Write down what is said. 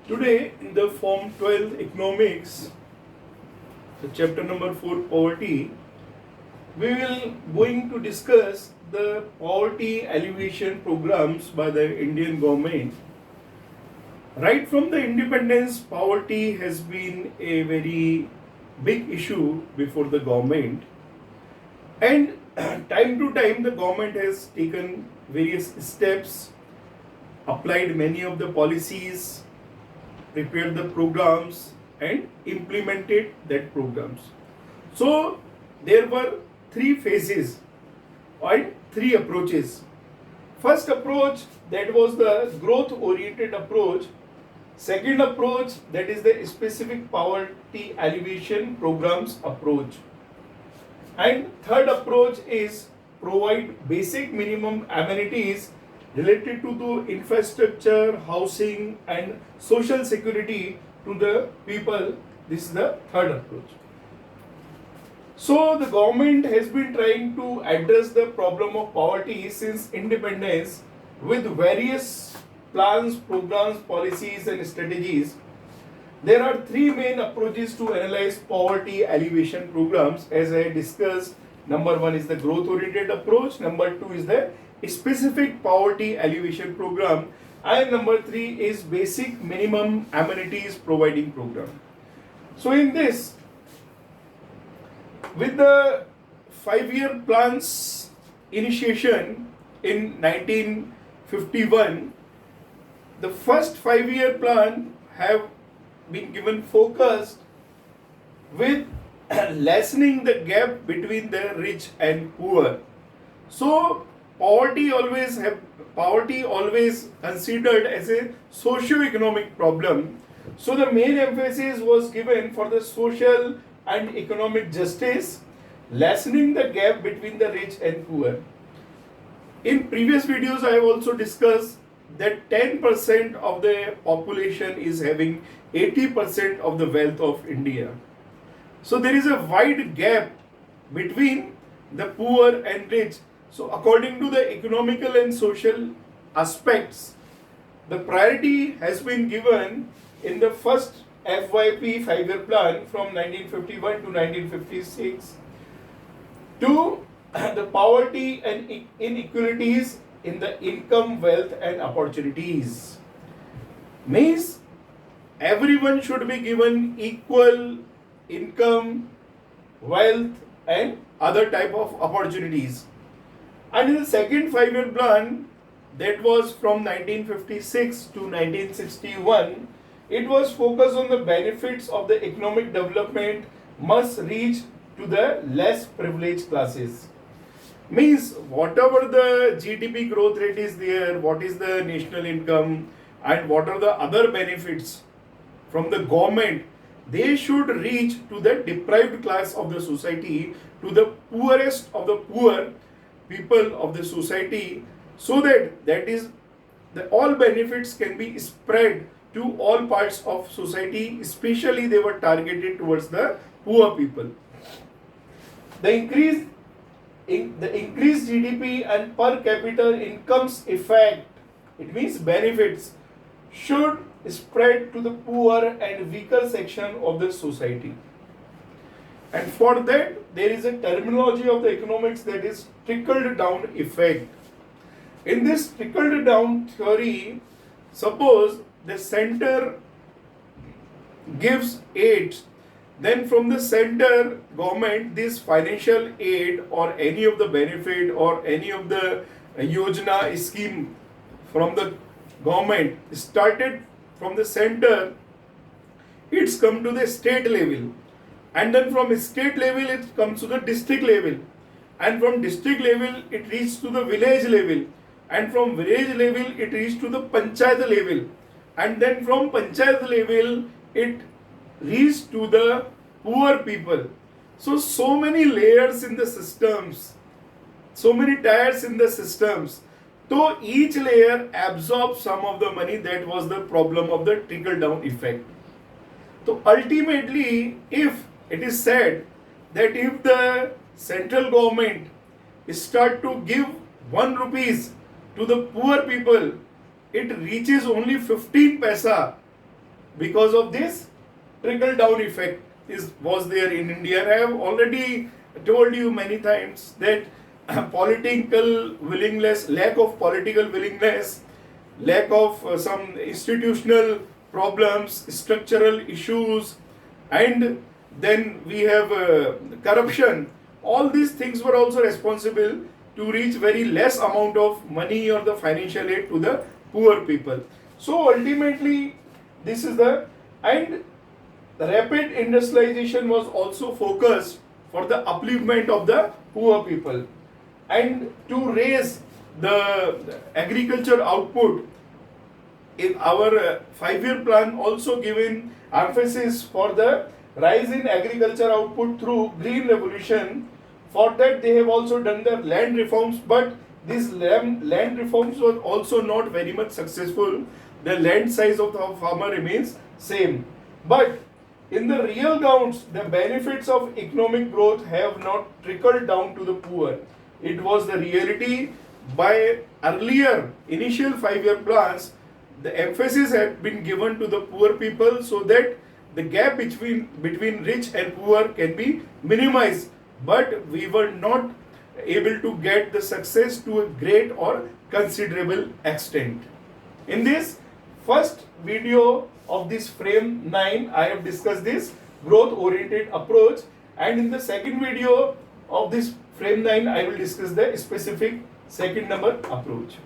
Today in the Form 12 Economics, the chapter number 4 Poverty, we will going to discuss the poverty alleviation programs by the Indian government. Right from the independence, poverty has been a very big issue before the government, and time to time the government has taken various steps, applied many of the policies, prepared the programs and implemented that programs. So there were three phases and three approaches. First approach, that was the growth oriented approach. Second approach, that is the specific poverty alleviation programs approach. And third approach is provide basic minimum amenities related to the infrastructure, housing and social security to the people. This is the third approach. So the government has been trying to address the problem of poverty since independence with various plans, programs, policies and strategies. There are three main approaches to analyze poverty alleviation programs, as I discussed. Number one is the growth oriented approach, number two is the specific poverty alleviation program, and number three is basic minimum amenities providing program. So in this, with the 5-year plans initiation in 1951, the first 5-year plan have been given focused with lessening the gap between the rich and poor. So poverty always considered as a socio-economic problem. So the main emphasis was given for the social and economic justice, lessening the gap between the rich and poor. In previous videos, I have also discussed that 10% of the population is having 80% of the wealth of India. So there is a wide gap between the poor and rich. So according to the economical and social aspects, the priority has been given in the first FYP 5-year plan from 1951 to 1956 to the poverty and inequalities in the income, wealth and opportunities. Means everyone should be given equal income, wealth and other type of opportunities. And in the second 5-year plan, that was from 1956 to 1961, it was focused on the benefits of the economic development must reach to the less privileged classes. Means whatever the GDP growth rate is there, what is the national income and what are the other benefits from the government, they should reach to the deprived class of the society, to the poorest of the poor people of the society, so that is the all benefits can be spread to all parts of society, especially they were targeted towards the poor people. The increased GDP and per capita incomes effect, it means benefits, should spread to the poor and weaker section of the society. And for that, there is a terminology of the economics, that is trickle down effect. In this trickle down theory, suppose the center gives aid, then from the center government this financial aid or any of the benefit or any of the yojana scheme from the government started from the center, it's come to the state level, and then from state level it comes to the district level, and from district level it reaches to the village level, and from village level it reaches to the panchayat level, and then from panchayat level it reaches to the poor people. So many layers in the systems, so many tiers in the systems. So each layer absorbs some of the money. That was the problem of the trickle down effect. So ultimately, if it is said that if the central government start to give 1 rupees to the poor people, it reaches only 15 paisa because of this trickle down effect was there in India. I have already told you many times that political willingness, lack of political willingness, lack of some institutional problems, structural issues, and then we have corruption. All these things were also responsible to reach very less amount of money or the financial aid to the poor people. So ultimately, this is the and rapid industrialization was also focused for the upliftment of the poor people and to raise the agriculture output. In our 5-year plan also given emphasis for the rise in agriculture output through green revolution. For that they have also done the land reforms, but these land reforms were also not very much successful. The land size of the farmer remains same, but in the real counts the benefits of economic growth have not trickled down to the poor. It was the reality. By earlier initial 5-year plans, the emphasis had been given to the poor people so that the gap between rich and poor can be minimized, but we were not able to get the success to a great or considerable extent. In this first video of this frame 9, I have discussed this growth oriented approach, and in the second video of this frame 9 I will discuss the specific second number approach.